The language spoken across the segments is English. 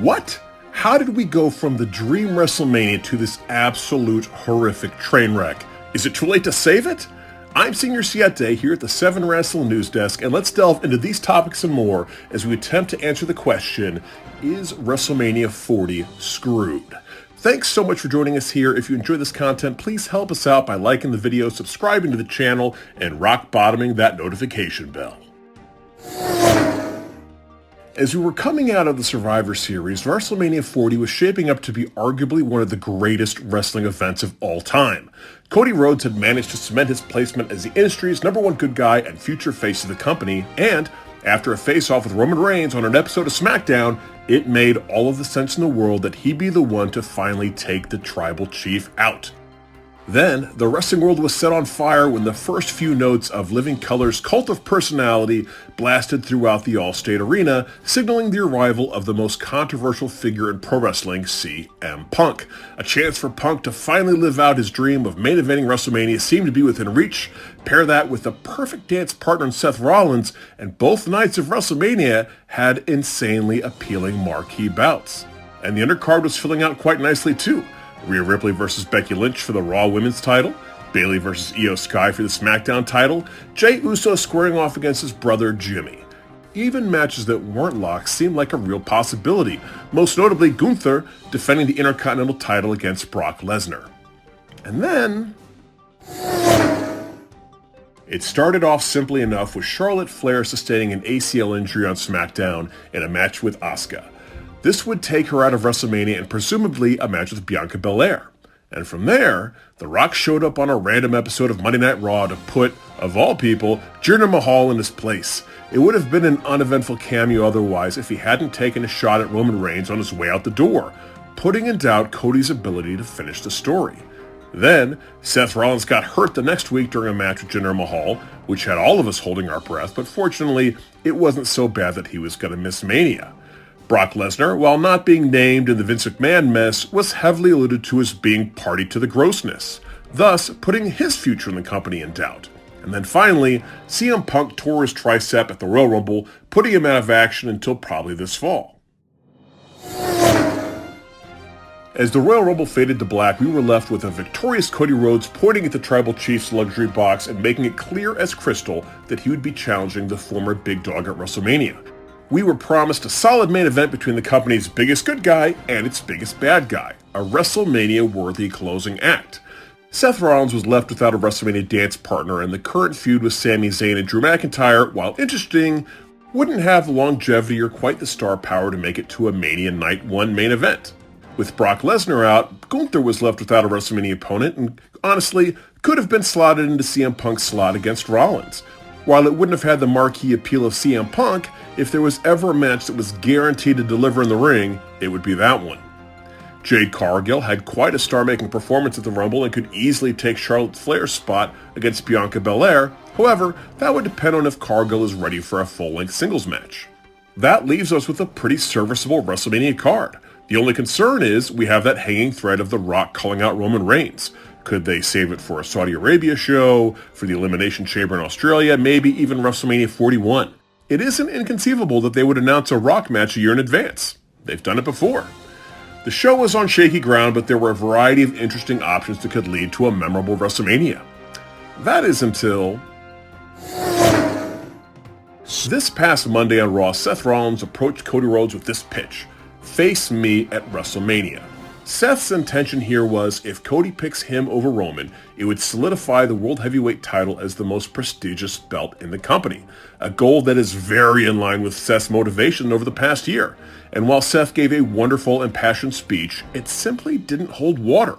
What? How did we go from the dream WrestleMania to this absolute horrific train wreck? Is it too late to save it? I'm Senior Siete here at the 7 Wrestling News Desk, and let's delve into these topics and more as we attempt to answer the question, is WrestleMania 40 screwed? Thanks so much for joining us here. If you enjoy this content, please help us out by liking the video, subscribing to the channel, and rock bottoming that notification bell. As we were coming out of the Survivor Series, WrestleMania 40 was shaping up to be arguably one of the greatest wrestling events of all time. Cody Rhodes had managed to cement his placement as the industry's #1 good guy and future face of the company, and after a face-off with Roman Reigns on an episode of SmackDown, it made all of the sense in the world that he'd be the one to finally take the tribal chief out. Then, the wrestling world was set on fire when the first few notes of Living Color's Cult of Personality blasted throughout the Allstate Arena, signaling the arrival of the most controversial figure in pro wrestling, CM Punk. A chance for Punk to finally live out his dream of main eventing WrestleMania seemed to be within reach. Pair that with the perfect dance partner in Seth Rollins, and both nights of WrestleMania had insanely appealing marquee bouts. And the undercard was filling out quite nicely too. Rhea Ripley versus Becky Lynch for the Raw Women's title, Bayley versus Io Sky for the SmackDown title, Jey Uso squaring off against his brother Jimmy. Even matches that weren't locked seemed like a real possibility, most notably Gunther defending the Intercontinental title against Brock Lesnar. And then it started off simply enough with Charlotte Flair sustaining an ACL injury on SmackDown in a match with Asuka. This would take her out of WrestleMania and presumably a match with Bianca Belair. And from there, The Rock showed up on a random episode of Monday Night Raw to put, of all people, Jinder Mahal in his place. It would have been an uneventful cameo otherwise if he hadn't taken a shot at Roman Reigns on his way out the door, putting in doubt Cody's ability to finish the story. Then, Seth Rollins got hurt the next week during a match with Jinder Mahal, which had all of us holding our breath, but fortunately, it wasn't so bad that he was going to miss Mania. Brock Lesnar, while not being named in the Vince McMahon mess, was heavily alluded to as being party to the grossness, thus putting his future in the company in doubt. And then finally, CM Punk tore his tricep at the Royal Rumble, putting him out of action until probably this fall. As the Royal Rumble faded to black, we were left with a victorious Cody Rhodes pointing at the Tribal Chief's luxury box and making it clear as crystal that he would be challenging the former big dog at WrestleMania. We were promised a solid main event between the company's biggest good guy and its biggest bad guy, a WrestleMania-worthy closing act. Seth Rollins was left without a WrestleMania dance partner, and the current feud with Sami Zayn and Drew McIntyre, while interesting, wouldn't have the longevity or quite the star power to make it to a Mania Night 1 main event. With Brock Lesnar out, Gunther was left without a WrestleMania opponent, and honestly, could have been slotted into CM Punk's slot against Rollins. While it wouldn't have had the marquee appeal of CM Punk, if there was ever a match that was guaranteed to deliver in the ring, it would be that one. Jade Cargill had quite a star-making performance at the Rumble and could easily take Charlotte Flair's spot against Bianca Belair. However, that would depend on if Cargill is ready for a full-length singles match. That leaves us with a pretty serviceable WrestleMania card. The only concern is we have that hanging thread of The Rock calling out Roman Reigns. Could they save it for a Saudi Arabia show, for the Elimination Chamber in Australia, maybe even WrestleMania 41? It isn't inconceivable that they would announce a Rock match a year in advance. They've done it before. The show was on shaky ground, but there were a variety of interesting options that could lead to a memorable WrestleMania. That is until this past Monday on Raw, Seth Rollins approached Cody Rhodes with this pitch: "Face me at WrestleMania." Seth's intention here was, if Cody picks him over Roman, it would solidify the World Heavyweight title as the most prestigious belt in the company, a goal that is very in line with Seth's motivation over the past year. And while Seth gave a wonderful and passionate speech, it simply didn't hold water.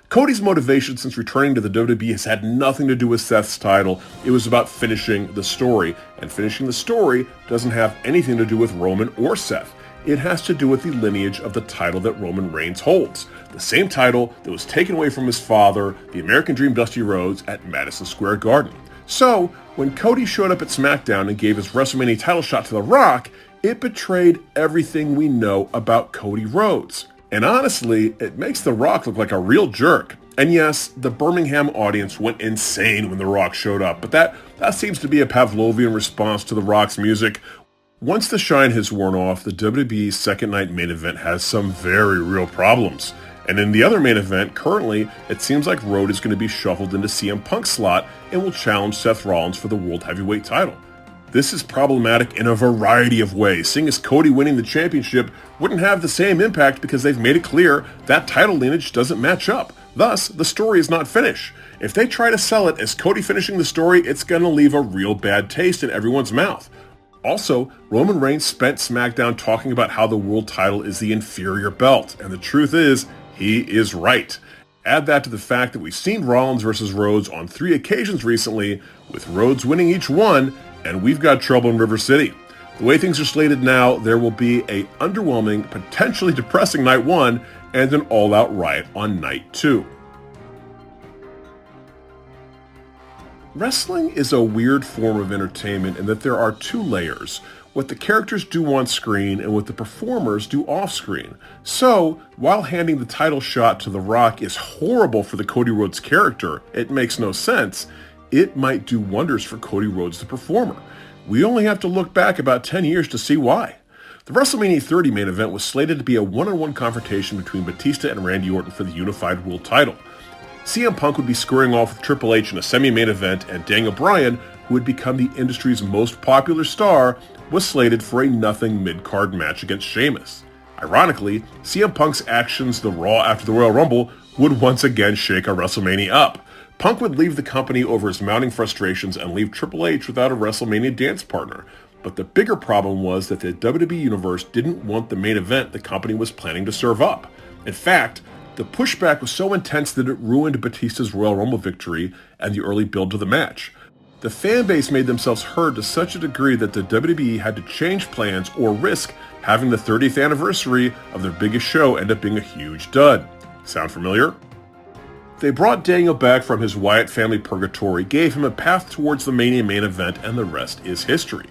Cody's motivation since returning to the WWE has had nothing to do with Seth's title. It was about finishing the story, and finishing the story doesn't have anything to do with Roman or Seth. It has to do with the lineage of the title that Roman Reigns holds. The same title that was taken away from his father, the American Dream Dusty Rhodes, at Madison Square Garden. So, when Cody showed up at SmackDown and gave his WrestleMania title shot to The Rock, it betrayed everything we know about Cody Rhodes. And honestly, it makes The Rock look like a real jerk. And yes, the Birmingham audience went insane when The Rock showed up, but that seems to be a Pavlovian response to The Rock's music. Once the shine has worn off, the WWE's second night main event has some very real problems. And in the other main event, currently, it seems like Rhodes is going to be shuffled into CM Punk's slot and will challenge Seth Rollins for the World Heavyweight title. This is problematic in a variety of ways, seeing as Cody winning the championship wouldn't have the same impact because they've made it clear that title lineage doesn't match up. Thus, the story is not finished. If they try to sell it as Cody finishing the story, it's going to leave a real bad taste in everyone's mouth. Also, Roman Reigns spent SmackDown talking about how the world title is the inferior belt, and the truth is, he is right. Add that to the fact that we've seen Rollins versus Rhodes on 3 occasions recently, with Rhodes winning each one, and we've got trouble in River City. The way things are slated now, there will be a underwhelming, potentially depressing night 1, and an all-out Riot on night 2. Wrestling is a weird form of entertainment in that there are 2 layers, what the characters do on screen and what the performers do off screen. So, while handing the title shot to The Rock is horrible for the Cody Rhodes character, it makes no sense, it might do wonders for Cody Rhodes the performer. We only have to look back about 10 years to see why. The WrestleMania 30 main event was slated to be a one-on-one confrontation between Batista and Randy Orton for the unified world title. CM Punk would be squaring off with Triple H in a semi-main event, and Daniel Bryan, who would become the industry's most popular star, was slated for a nothing mid-card match against Sheamus. Ironically, CM Punk's actions the Raw after the Royal Rumble would once again shake a WrestleMania up. Punk would leave the company over his mounting frustrations and leave Triple H without a WrestleMania dance partner. But the bigger problem was that the WWE Universe didn't want the main event the company was planning to serve up. In fact, the pushback was so intense that it ruined Batista's Royal Rumble victory and the early build to the match. The fan base made themselves heard to such a degree that the WWE had to change plans or risk having the 30th anniversary of their biggest show end up being a huge dud. Sound familiar? They brought Daniel back from his Wyatt family purgatory, gave him a path towards the Mania main event, and the rest is history.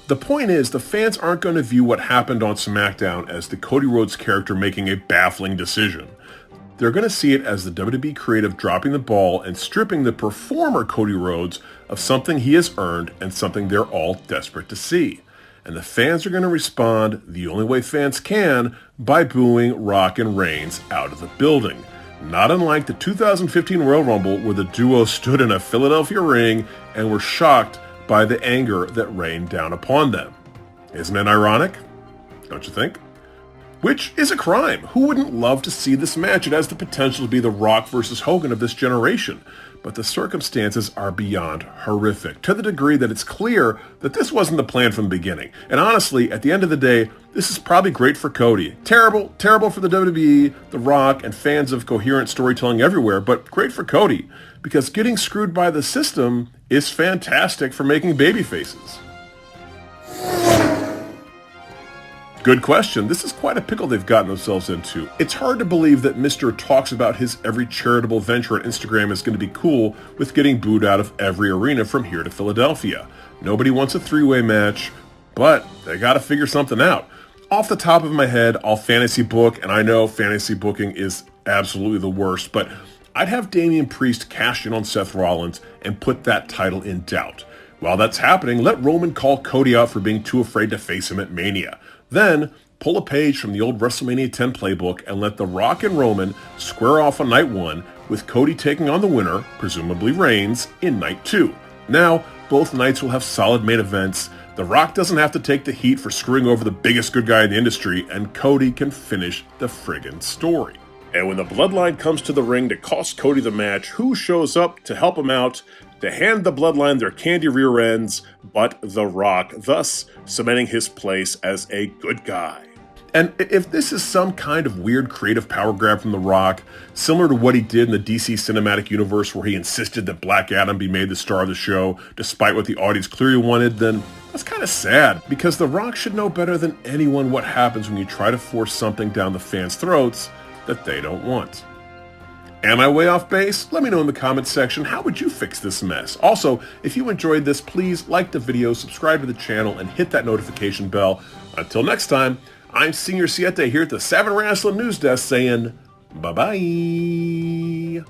The point is, the fans aren't going to view what happened on SmackDown as the Cody Rhodes character making a baffling decision. They're going to see it as the WWE creative dropping the ball and stripping the performer Cody Rhodes of something he has earned and something they're all desperate to see. And the fans are going to respond the only way fans can, by booing Rock and Reigns out of the building. Not unlike the 2015 Royal Rumble, where the duo stood in a Philadelphia ring and were shocked by the anger that rained down upon them. Isn't it ironic? Don't you think? Which is a crime. Who wouldn't love to see this match? It has the potential to be the Rock versus Hogan of this generation. But the circumstances are beyond horrific, to the degree that it's clear that this wasn't the plan from the beginning. And honestly, at the end of the day, this is probably great for Cody. Terrible for the WWE, The Rock, and fans of coherent storytelling everywhere, but great for Cody, because getting screwed by the system is fantastic for making baby faces. Good question. This is quite a pickle they've gotten themselves into. It's hard to believe that Mr. talks about his every charitable venture on Instagram is going to be cool with getting booed out of every arena from here to Philadelphia. Nobody wants a 3-way match, but they got to figure something out. Off the top of my head, I'll fantasy book, and I know fantasy booking is absolutely the worst, but I'd have Damian Priest cash in on Seth Rollins and put that title in doubt. While that's happening, let Roman call Cody out for being too afraid to face him at Mania. Then, pull a page from the old WrestleMania 10 playbook and let The Rock and Roman square off on night 1, with Cody taking on the winner, presumably Reigns, in night 2. Now, both nights will have solid main events. The Rock doesn't have to take the heat for screwing over the biggest good guy in the industry, and Cody can finish the friggin' story. And when the Bloodline comes to the ring to cost Cody the match, who shows up to help him out? To hand the Bloodline their candy rear ends, but The Rock, thus cementing his place as a good guy. And if this is some kind of weird creative power grab from The Rock, similar to what he did in the DC Cinematic Universe where he insisted that Black Adam be made the star of the show, despite what the audience clearly wanted, then that's kind of sad, because The Rock should know better than anyone what happens when you try to force something down the fans' throats that they don't want. Am I way off base? Let me know in the comments section. How would you fix this mess? Also, if you enjoyed this, please like the video, subscribe to the channel, and hit that notification bell. Until next time, I'm Senior Siete here at the Savin Wrestling News Desk saying Bye-bye.